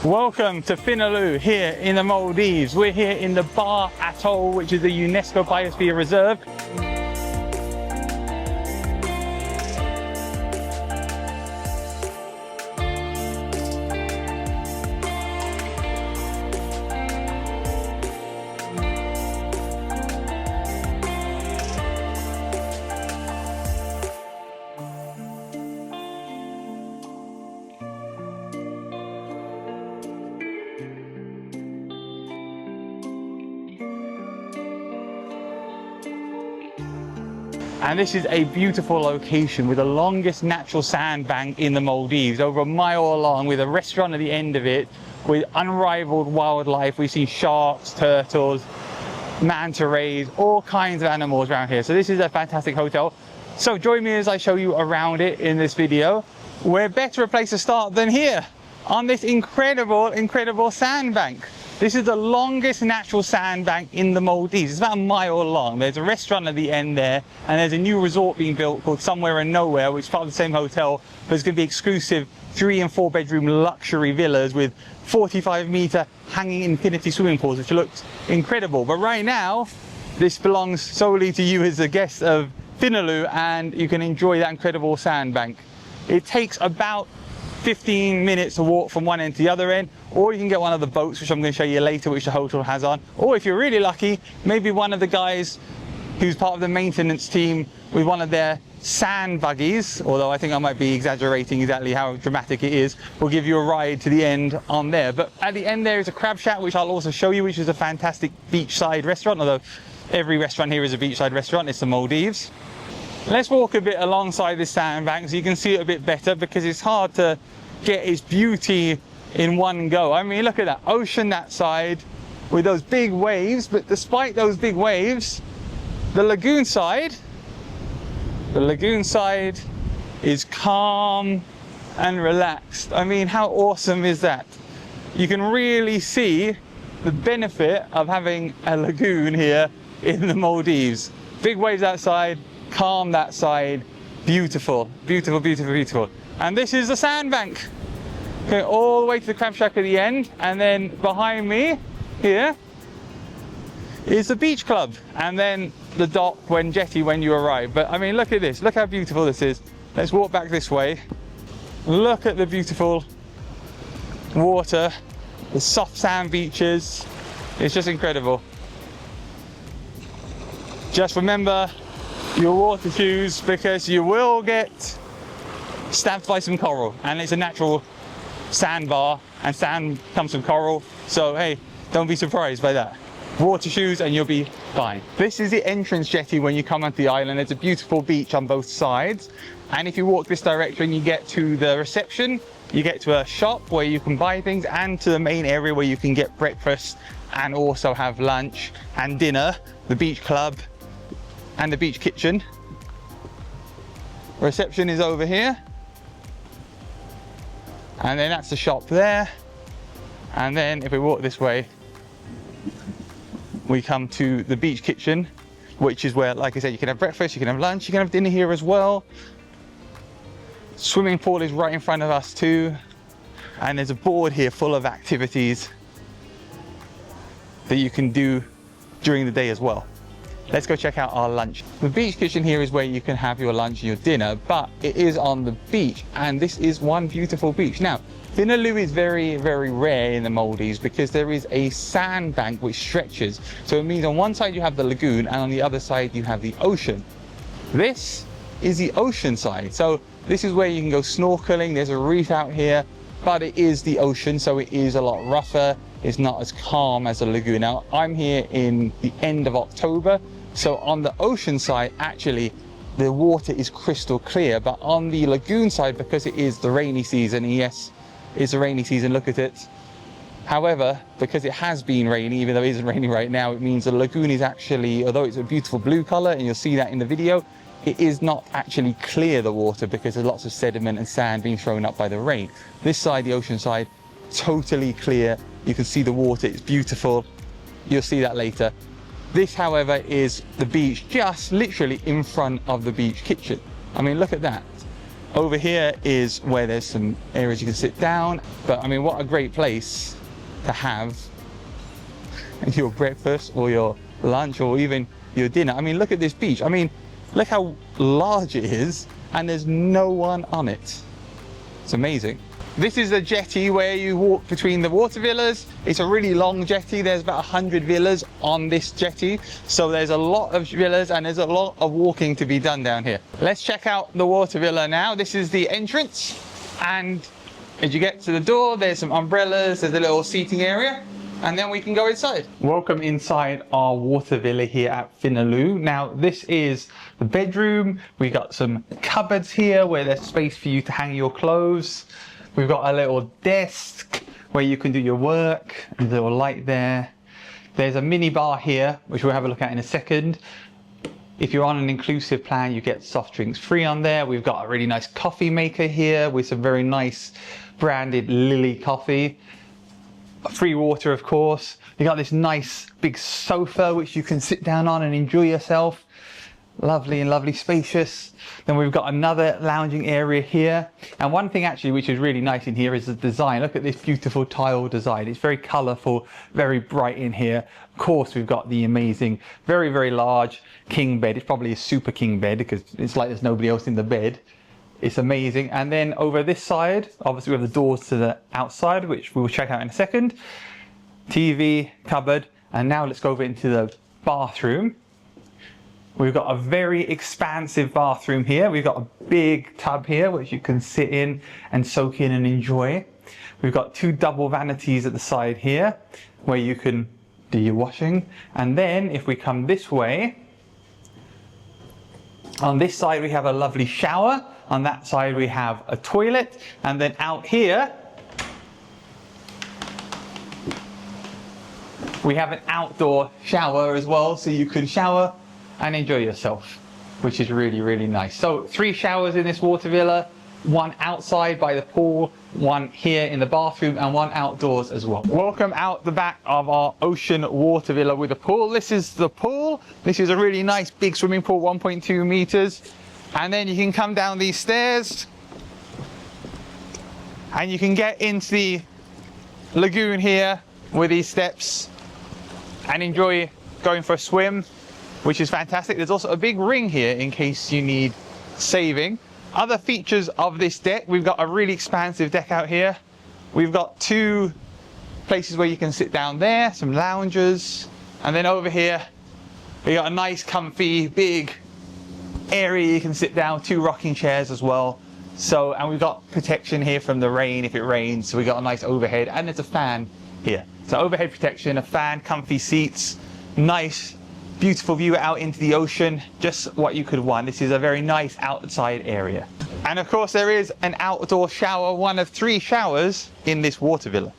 Welcome to Finolhu here in the Maldives. We're here in the Baa Atoll, which is a UNESCO Biosphere reserve. And this is a beautiful location with the longest natural sandbank in the Maldives, over a mile long, with a restaurant at the end of it, with unrivaled wildlife. We've seen sharks, turtles, manta rays, all kinds of animals around here. So this is a fantastic hotel. So join me as I show you around it in this video. Where better a place to start than here, on this incredible sandbank. This is the longest natural sandbank in the Maldives. It's about a mile long. There's a restaurant at the end there, and there's a new resort being built called Somewhere and Nowhere, which is part of the same hotel, but it's going to be exclusive 3 and 4 bedroom luxury villas with 45-meter hanging infinity swimming pools, which looks incredible. But right now, this belongs solely to you as a guest of Finolhu, and you can enjoy that incredible sandbank. It takes about 15 minutes to walk from one end to the other end, or you can get one of the boats, which I'm going to show you later, which the hotel has on, or if you're really lucky, maybe one of the guys who's part of the maintenance team with one of their sand buggies, although I think I might be exaggerating exactly how dramatic it is, will give you a ride to the end on there. But at the end there is a crab shack, which I'll also show you, which is a fantastic beachside restaurant, although every restaurant here is a beachside restaurant. It's the Maldives. Let's walk a bit alongside this sandbank so you can see it a bit better, because it's hard to get its beauty in one go. I mean, look at that ocean that side with those big waves, but despite those big waves, the lagoon side is calm and relaxed. I mean, how awesome is that? You can really see the benefit of having a lagoon here in the Maldives. Big waves outside, calm that side, beautiful, beautiful, beautiful, beautiful. And this is the sandbank. Okay, all the way to the crab shack at the end, and then behind me here is the beach club, and then the dock when Jetty when you arrive. But I mean, look at this, look how beautiful this is. Let's walk back this way. Look at the beautiful water, the soft sand beaches. It's just incredible. Just remember your water shoes, because you will get stabbed by some coral, and it's a natural sandbar, and sand comes from coral, so hey, don't be surprised by that. Water shoes and you'll be fine. This is the entrance jetty when you come onto the island. It's a beautiful beach on both sides, and if you walk this direction you get to the reception, you get to a shop where you can buy things, and to the main area where you can get breakfast and also have lunch and dinner, the beach club and the beach kitchen. Reception is over here, and then that's the shop there. And then if we walk this way, we come to the beach kitchen, which is where, like I said, you can have breakfast, you can have lunch, you can have dinner here as well. Swimming pool is right in front of us too, and there's a board here full of activities that you can do during the day as well. Let's go check out our lunch. The beach kitchen here is where you can have your lunch and your dinner, but it is on the beach, and this is one beautiful beach. Now, Finolhu is very, very rare in the Maldives because there is a sandbank which stretches. So it means on one side you have the lagoon, and on the other side you have the ocean. This is the ocean side. So this is where you can go snorkeling. There's a reef out here, but it is the ocean, so it is a lot rougher. It's not as calm as a lagoon. Now, I'm here in the end of October, so on the ocean side, actually, the water is crystal clear, but on the lagoon side, because it is the rainy season, yes, it's a rainy season, look at it. However, because it has been rainy, even though it isn't raining right now, it means the lagoon is actually, although it's a beautiful blue color, and you'll see that in the video, it is not actually clear, the water, because there's lots of sediment and sand being thrown up by the rain. This side, the ocean side, totally clear. You can see the water, it's beautiful. You'll see that later. This, however, is the beach just literally in front of the beach kitchen. I mean, look at that. Over here is where there's some areas you can sit down. But I mean, what a great place to have your breakfast or your lunch or even your dinner. I mean, look at this beach. I mean, look how large it is and there's no one on it. It's amazing. This is a jetty where you walk between the water villas. It's a really long jetty. There's about 100 villas on this jetty. So there's a lot of villas and there's a lot of walking to be done down here. Let's check out the water villa now. This is the entrance. And as you get to the door, there's some umbrellas, there's a little seating area, and then we can go inside. Welcome inside our water villa here at Finolhu. Now, this is the bedroom. We got some cupboards here where there's space for you to hang your clothes. We've got a little desk where you can do your work, and a little light there. There's a mini bar here, which we'll have a look at in a second. If you're on an inclusive plan, you get soft drinks free on there. We've got a really nice coffee maker here with some very nice branded Lily coffee. Free water, of course. You got this nice big sofa which you can sit down on and enjoy yourself. Lovely and lovely, spacious. Then we've got another lounging area here. And one thing actually which is really nice in here is the design. Look at this beautiful tile design. It's very colourful, very bright in here. Of course, we've got the amazing, very, very large king bed. It's probably a super king bed because it's like there's nobody else in the bed. It's amazing. And then over this side, obviously we have the doors to the outside, which we will check out in a second. TV, cupboard. And now let's go over into the bathroom. We've got a very expansive bathroom here. We've got a big tub here, which you can sit in and soak in and enjoy. We've got two double vanities at the side here, where you can do your washing. And then if we come this way, on this side we have a lovely shower. On that side we have a toilet. And then out here, we have an outdoor shower as well, so you can shower and enjoy yourself, which is really, really nice. So 3 showers in this water villa, 1 outside by the pool, 1 here in the bathroom, and 1 outdoors as well. Welcome out the back of our ocean water villa with a pool. This is the pool. This is a really nice big swimming pool, 1.2 meters. And then you can come down these stairs and you can get into the lagoon here with these steps and enjoy going for a swim, which is fantastic. There's also a big ring here in case you need saving. Other features of this deck, we've got a really expansive deck out here. We've got 2 places where you can sit down there, some lounges, and then over here we got a nice comfy big area you can sit down, 2 rocking chairs as well. So, and we've got protection here from the rain if it rains, so we got a nice overhead, and there's a fan here. So overhead protection, a fan, comfy seats, nice beautiful view out into the ocean, just what you could want. This is a very nice outside area. And of course there is an outdoor shower, one of 3 showers in this water villa.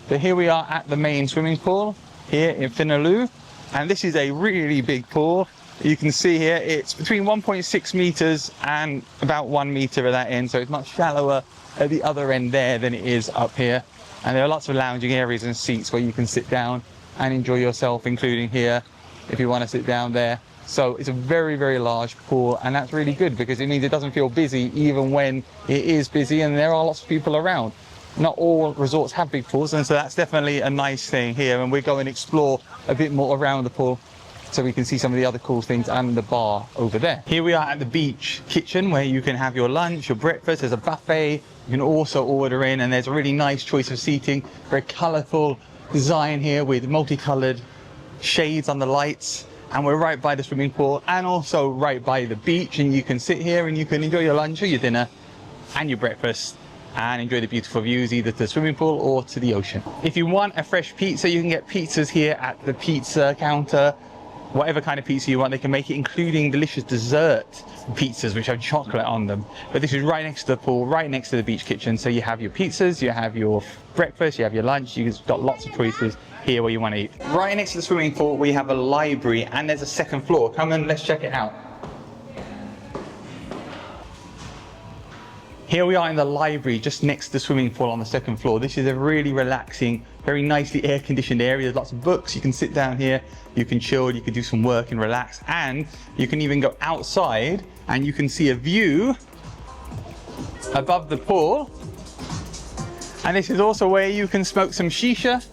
So here we are at the main swimming pool here in Finolhu, and this is a really big pool. You can see here it's between 1.6 meters and about 1 meter at that end, so it's much shallower at the other end there than it is up here. And there are lots of lounging areas and seats where you can sit down and enjoy yourself, including here if you want to sit down there. So it's a very, very large pool, and that's really good because it means it doesn't feel busy even when it is busy and there are lots of people around. Not all resorts have big pools, and so that's definitely a nice thing here, and we'll go and explore a bit more around the pool so we can see some of the other cool things and the bar over there. Here we are at the beach kitchen where you can have your lunch, your breakfast. There's a buffet. You can also order in, and there's a really nice choice of seating. Very colourful design here with multicoloured shades on the lights, and we're right by the swimming pool and also right by the beach, and you can sit here and you can enjoy your lunch or your dinner and your breakfast and enjoy the beautiful views either to the swimming pool or to the ocean. If you want a fresh pizza, you can get pizzas here at the pizza counter. Whatever kind of pizza you want, they can make it, including delicious dessert pizzas which have chocolate on them. But this is right next to the pool, right next to the beach kitchen, so you have your pizzas, you have your breakfast, you have your lunch. You've got lots of choices here where you want to eat. Right next to the swimming pool we have a library, and there's a 2nd floor. Come and let's check it out. Here we are in the library just next to the swimming pool on the 2nd floor. This is a really relaxing, very nicely air-conditioned area. There's lots of books. You can sit down here, you can chill, you can do some work and relax, and you can even go outside and you can see a view above the pool. And this is also where you can smoke some shisha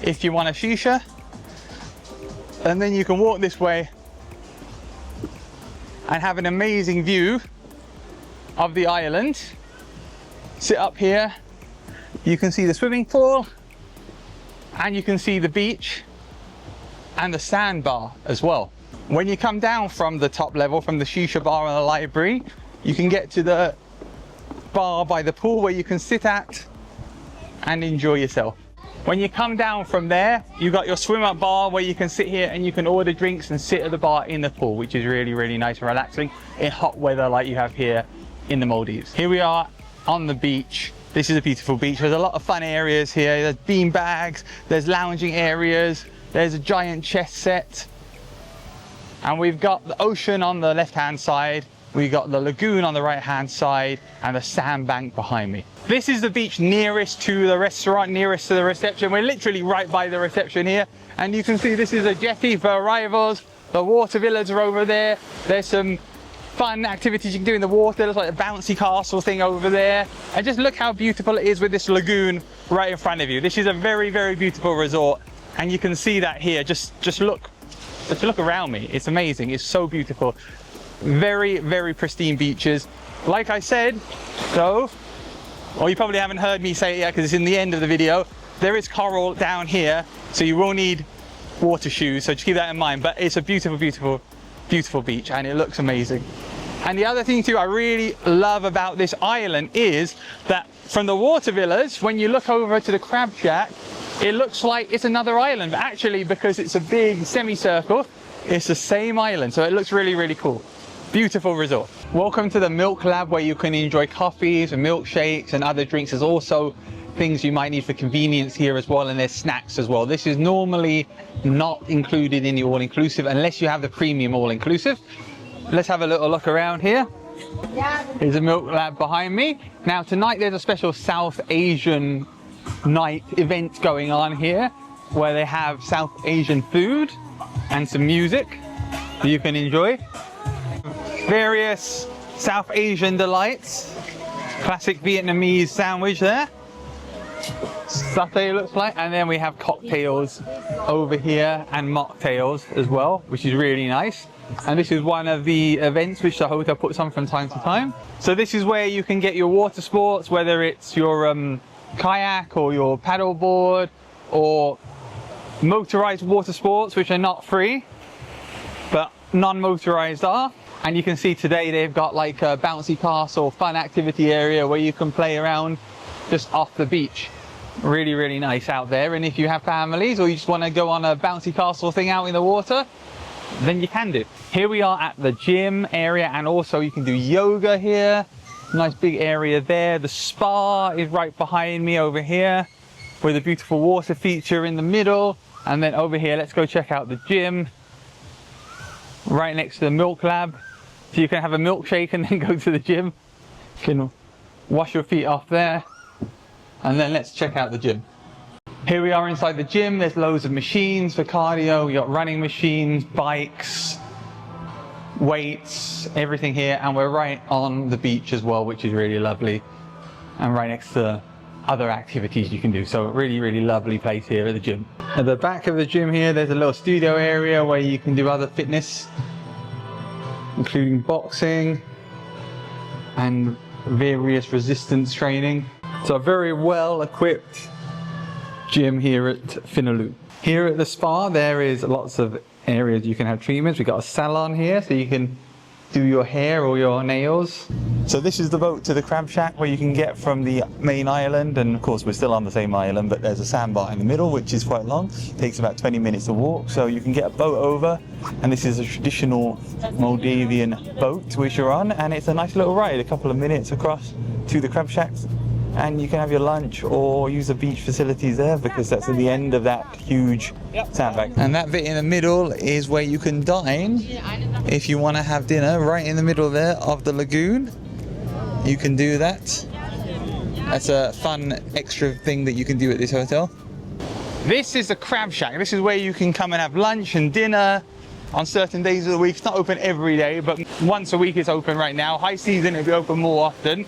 if you want a shisha. And then you can walk this way and have an amazing view of the island. Sit up here, you can see the swimming pool, and you can see the beach and the sandbar as well. When you come down from the top level, from the shisha bar and the library, you can get to the bar by the pool where you can sit at and enjoy yourself. When you come down from there, you've got your swim up bar where you can sit here and you can order drinks and sit at the bar in the pool, which is really, really nice and relaxing in hot weather like you have here in the Maldives. Here we are on the beach. This is a beautiful beach. There's a lot of fun areas here. There's bean bags, there's lounging areas, there's a giant chess set. And we've got the ocean on the left-hand side, we've got the lagoon on the right-hand side, and the sandbank behind me. This is the beach nearest to the restaurant, nearest to the reception. We're literally right by the reception here. And you can see this is a jetty for arrivals. The water villas are over there. There's some fun activities you can do in the water. There's like a bouncy castle thing over there. And just look how beautiful it is with this lagoon right in front of you. This is a very, very beautiful resort. And you can see that here. Just look around me. It's amazing. It's so beautiful. Very, very pristine beaches. Like I said, though, or you probably haven't heard me say it yet because it's in the end of the video, there is coral down here, so you will need water shoes, so just keep that in mind. But it's a beautiful, beautiful, beautiful beach, and it looks amazing. And the other thing too I really love about this island is that from the water villas, when you look over to the crab shack, it looks like it's another island, but actually because it's a big semicircle, it's the same island, so it looks really, really cool. Beautiful resort. Welcome to the Milk Lab, where you can enjoy coffees and milkshakes and other drinks. There's also things you might need for convenience here as well, and there's snacks as well. This is normally not included in the all-inclusive unless you have the premium all-inclusive. Let's have a little look around here. Here's a Milk Lab behind me. Now tonight there's a special South Asian night event going on here where they have South Asian food and some music that you can enjoy. Various South Asian delights. Classic Vietnamese sandwich there. Satay looks like. And then we have cocktails over here and mocktails as well, which is really nice. And this is one of the events which the hotel puts on from time to time. So this is where you can get your water sports, whether it's your kayak or your paddleboard or motorized water sports, which are not free, but non-motorized are. And you can see today they've got like a bouncy castle fun activity area where you can play around just off the beach. Really, really nice out there. And if you have families or you just want to go on a bouncy castle thing out in the water, then you can do. Here we are at the gym area, and also you can do yoga here. Nice big area there. The spa is right behind me over here with a beautiful water feature in the middle. And then over here, let's go check out the gym right next to the Milk Lab. So you can have a milkshake and then go to the gym. You can wash your feet off there. And then let's check out the gym. Here we are inside the gym. There's loads of machines for cardio. We got running machines, bikes, weights, everything here. And we're right on the beach as well, which is really lovely. And right next to other activities you can do. So really, really lovely place here at the gym. At the back of the gym here, there's a little studio area where you can do other fitness, including boxing and various resistance training. So a very well equipped gym here at Finolhu. Here at the spa there is lots of areas you can have treatments. We've got a salon here so you can do your hair or your nails. So this is the boat to the crab shack where you can get from the main island, and of course we're still on the same island, but there's a sandbar in the middle which is quite long. It takes about 20 minutes to walk, so you can get a boat over, and this is a traditional Maldivian boat which you're on, and it's a nice little ride, a couple of minutes across to the crab shacks. And you can have your lunch or use the beach facilities there because that's at the end of that huge sandbank. And that bit in the middle is where you can dine if you want to have dinner right in the middle there of the lagoon. You can do that. That's a fun extra thing that you can do at this hotel. This is the crab shack. This is where you can come and have lunch and dinner on certain days of the week. It's not open every day, but once a week it's open right now. High season it'll be open more often.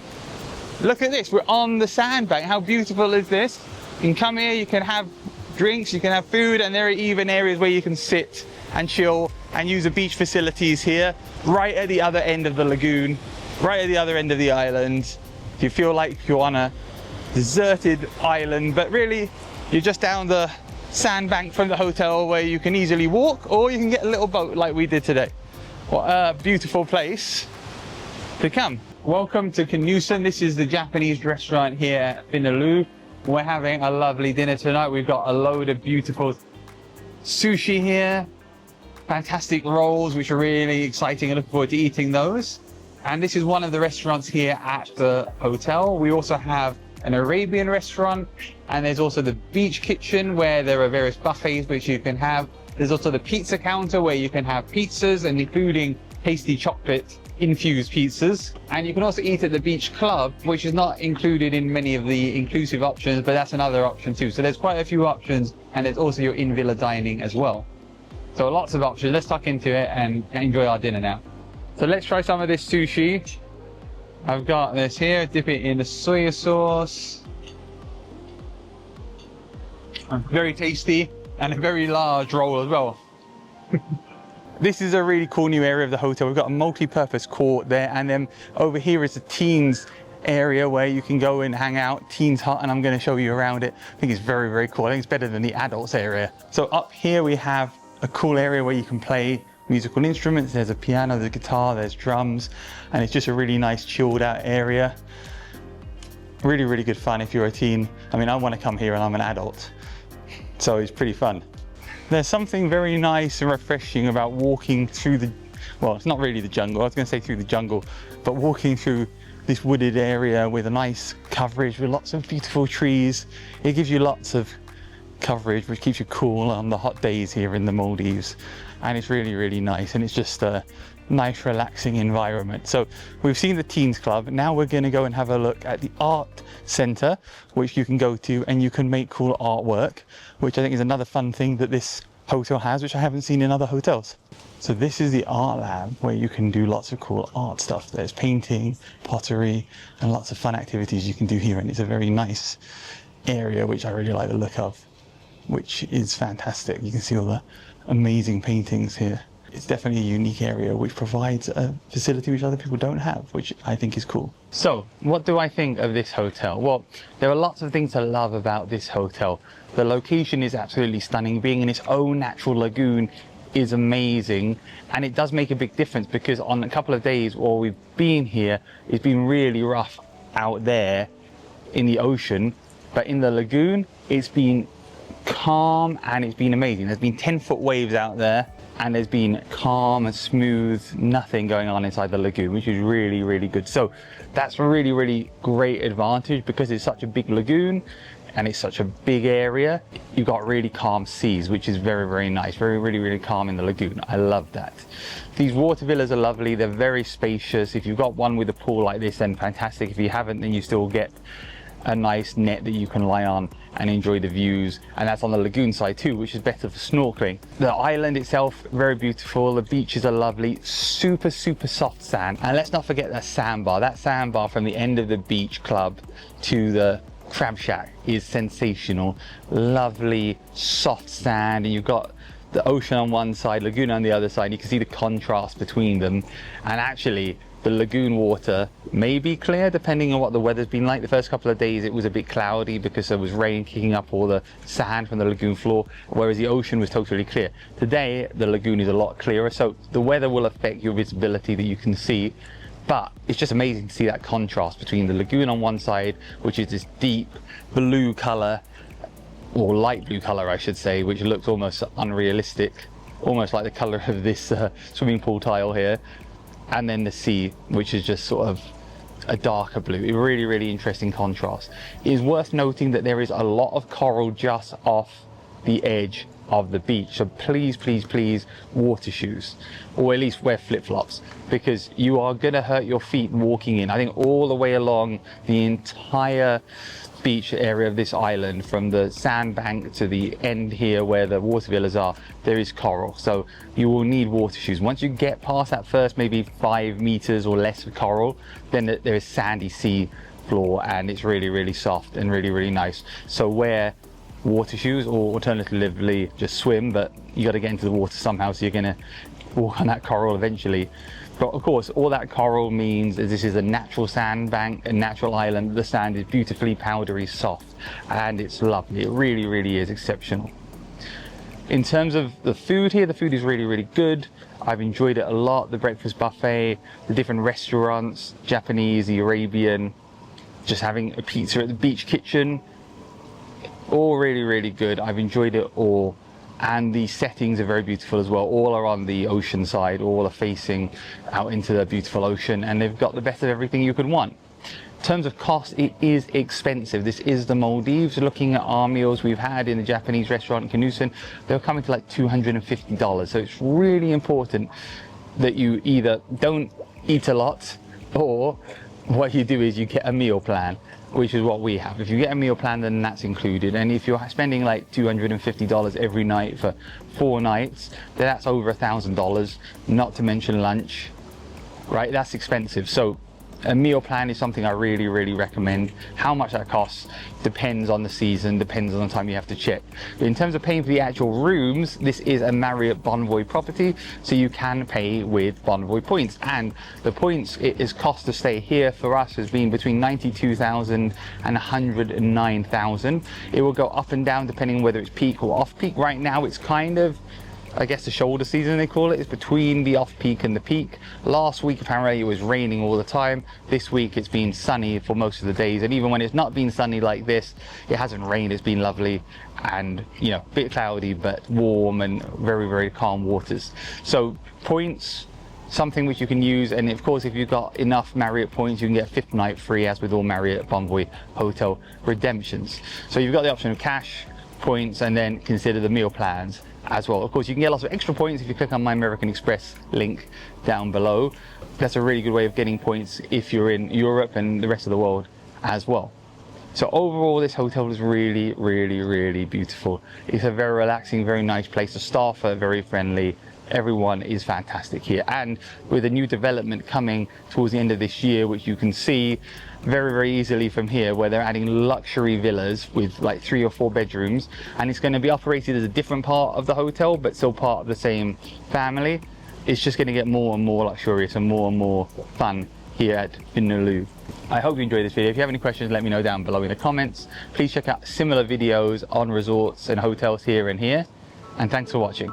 Look at this, we're on the sandbank. How beautiful is this? You can come here, you can have drinks, you can have food, and there are even areas where you can sit and chill and use the beach facilities here, right at the other end of the lagoon, right at the other end of the island. You feel like you're on a deserted island, but really you're just down the sandbank from the hotel where you can easily walk, or you can get a little boat like we did today. What a beautiful place to come. Welcome to Kanusan. This is the Japanese restaurant here at Finolhu. We're having a lovely dinner tonight. We've got a load of beautiful sushi here, fantastic rolls, which are really exciting. I look forward to eating those. And this is one of the restaurants here at the hotel. We also have an Arabian restaurant, and there's also the beach kitchen where there are various buffets which you can have. There's also the pizza counter where you can have pizzas, and including tasty chocolate infused pizzas. And you can also eat at the beach club, which is not included in many of the inclusive options, but that's another option too. So there's quite a few options, and there's also your in-villa dining as well. So lots of options. Let's tuck into it and enjoy our dinner now. So let's try some of this sushi. I've got this here, dip it in the soy sauce. Very tasty, and a very large roll as well. This is a really cool new area of the hotel. We've got a multi-purpose court there, and then over here is the teens area where you can go and hang out, teens hut, and I'm going to show you around it. I think it's very, very cool. I think it's better than the adults area. So up here we have a cool area where you can play musical instruments. There's a piano, there's a guitar, there's drums, and it's just a really nice chilled out area. Really, really good fun if you're a teen. I mean, I want to come here and I'm an adult, so it's pretty fun. There's something very nice and refreshing about walking through the, well, it's not really the jungle, I was going to say through the jungle, but walking through this wooded area with a nice coverage with lots of beautiful trees. It gives you lots of coverage, which keeps you cool on the hot days here in the Maldives. And it's really, really nice, and it's just a nice relaxing environment. So we've seen the Teens Club. Now we're going to go and have a look at the art center, which you can go to and you can make cool artwork, which I think is another fun thing that this hotel has, which I haven't seen in other hotels. So this is the art lab where you can do lots of cool art stuff. There's painting, pottery, and lots of fun activities you can do here, and it's a very nice area which I really like the look of, which is fantastic. You can see all the amazing paintings here. It's definitely a unique area which provides a facility which other people don't have, which I think is cool. So what do I think of this hotel? Well, there are lots of things to love about this hotel. The location is absolutely stunning. Being in its own natural lagoon is amazing, and it does make a big difference because on a couple of days while we've been here, it's been really rough out there in the ocean, but in the lagoon it's been calm and it's been amazing. There's been 10-foot waves out there, and there's been calm and smooth, nothing going on inside the lagoon, which is really, really good. So that's a really, really great advantage because it's such a big lagoon and it's such a big area. You've got really calm seas, which is very, very nice. Very, really, really calm in the lagoon. I love that. These water villas are lovely. They're very spacious. If you've got one with a pool like this, then fantastic. If you haven't, then you still get a nice net that you can lie on and enjoy the views, and that's on the lagoon side too, which is better for snorkeling. The island itself, very beautiful. The beaches are lovely, super, super soft sand. And let's not forget that sandbar. That sandbar from the end of the beach club to the crab shack is sensational. Lovely soft sand, and you've got the ocean on one side, lagoon on the other side. You can see the contrast between them, and actually the lagoon water may be clear depending on what the weather's been like. The first couple of days it was a bit cloudy because there was rain kicking up all the sand from the lagoon floor, whereas the ocean was totally clear. Today the lagoon is a lot clearer, so the weather will affect your visibility that you can see, but it's just amazing to see that contrast between the lagoon on one side, which is this deep blue color, or light blue color I should say, which looks almost unrealistic, almost like the color of this swimming pool tile here, and then the sea, which is just sort of a darker blue. A really, really interesting contrast. It is worth noting that there is a lot of coral just off the edge of the beach, so please, please, please, water shoes, or at least wear flip-flops, because you are gonna hurt your feet walking in. I think all the way along the entire beach area of this island, from the sandbank to the end here where the water villas are, there is coral, so you will need water shoes. Once you get past that first maybe 5 meters or less of coral, then there is sandy sea floor, and it's really, really soft and really, really nice. So wear water shoes, or alternatively just swim, but you got to get into the water somehow, so you're going to walk on that coral eventually. But of course, all that coral means is this is a natural sandbank, a natural island. The sand is beautifully powdery soft, and it's lovely. It really, really is exceptional. In terms of the food here, the food is really, really good. I've enjoyed it a lot. The breakfast buffet, the different restaurants, Japanese, the Arabian, just having a pizza at the beach kitchen, all really, really good. I've enjoyed it all. And the settings are very beautiful as well. All are on the ocean side, all are facing out into the beautiful ocean, and they've got the best of everything you could want. In terms of cost, it is expensive. This is the Maldives. Looking at our meals we've had in the Japanese restaurant in Kanusan, they're coming to like $250. So it's really important that you either don't eat a lot, or what you do is you get a meal plan, which is what we have. If you get a meal plan, then that's included. And if you're spending like $250 every night for 4 nights, then that's over $1,000, not to mention lunch, right? That's expensive. So a meal plan is something I really, really recommend. How much that costs depends on the season, depends on the time you have to check. But in terms of paying for the actual rooms, this is a Marriott Bonvoy property, so you can pay with Bonvoy points. And the points, it is cost to stay here for us has been between 92,000 and 109,000. It will go up and down depending whether it's peak or off peak. Right now it's kind of, I guess, the shoulder season they call it. It's between the off peak and the peak. Last week apparently it was raining all the time. This week it's been sunny for most of the days, and even when it's not been sunny like this, it hasn't rained. It's been lovely, and you know, a bit cloudy but warm and very, very calm waters. So points, something which you can use, and of course if you've got enough Marriott points you can get a 5th night free, as with all Marriott Bonvoy hotel redemptions. So you've got the option of cash, points, and then consider the meal plans as well. Of course, you can get lots of extra points if you click on my American Express link down below. That's a really good way of getting points if you're in Europe and the rest of the world as well. So overall, this hotel is really, really, really beautiful. It's a very relaxing, very nice place. The staff are very friendly. Everyone is fantastic here, and with a new development coming towards the end of this year, which you can see very, very easily from here, where they're adding luxury villas with like 3 or 4 bedrooms, and it's going to be operated as a different part of the hotel but still part of the same family. It's just going to get more and more luxurious and more fun here at Finolhu. I hope you enjoyed this video. If you have any questions, let me know down below in the comments. Please check out similar videos on resorts and hotels here and here, and thanks for watching.